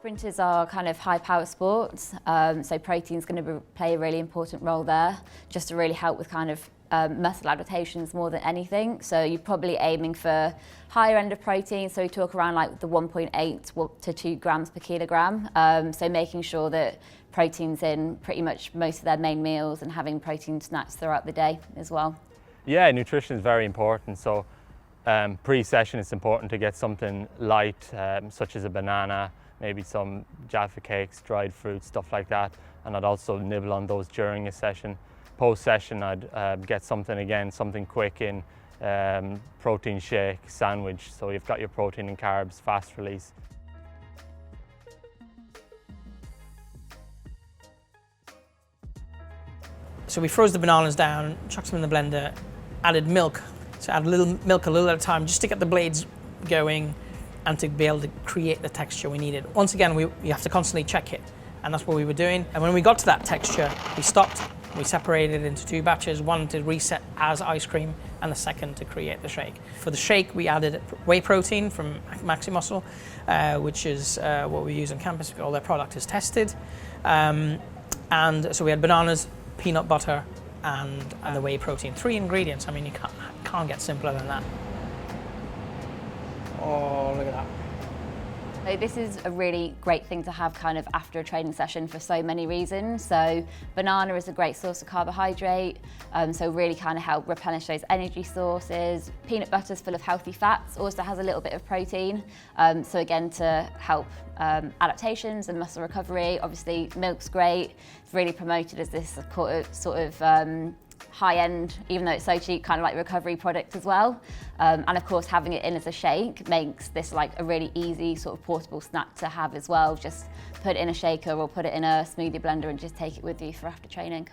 Sprinters are kind of high power sports, so protein's going to play a really important role there, just to really help with kind of muscle adaptations more than anything. So you're probably aiming for higher end of protein, so we talk around like the 1.8 to 2 grams per kilogram. So making sure that protein's in pretty much most of their main meals and having protein snacks throughout the day as well. Yeah, nutrition is very important. So pre-session it's important to get something light, such as a banana, maybe some Jaffa cakes, dried fruits, stuff like that. And I'd also nibble on those during a session. Post-session I'd get something quick in, protein shake, sandwich, so you've got your protein and carbs, fast release. So we froze the bananas down, chucked them in the blender, added milk. So add a little milk a little at a time just to get the blades going and to be able to create the texture we needed. Once again, you have to constantly check it, and that's what we were doing. And when we got to that texture, we stopped. We separated it into 2 batches, one to reset as ice cream and the second to create the shake. For the shake, we added whey protein from MAXIMISING, which is what we use on campus. All their product is tested. And so we had bananas, peanut butter, and the whey protein. 3 ingredients. I mean, you can't get simpler than that. Oh, look at that. So this is a really great thing to have kind of after a training session for so many reasons. So banana is a great source of carbohydrate, so really kind of help replenish those energy sources. Peanut butter is full of healthy fats, also has a little bit of protein, so again to help adaptations and muscle recovery. Obviously milk's great, it's really promoted as this sort of high-end, even though it's so cheap, kind of like recovery product as well. And of course having it in as a shake makes this like a really easy sort of portable snack to have as well. Just put it in a shaker or put it in a smoothie blender and just take it with you for after training.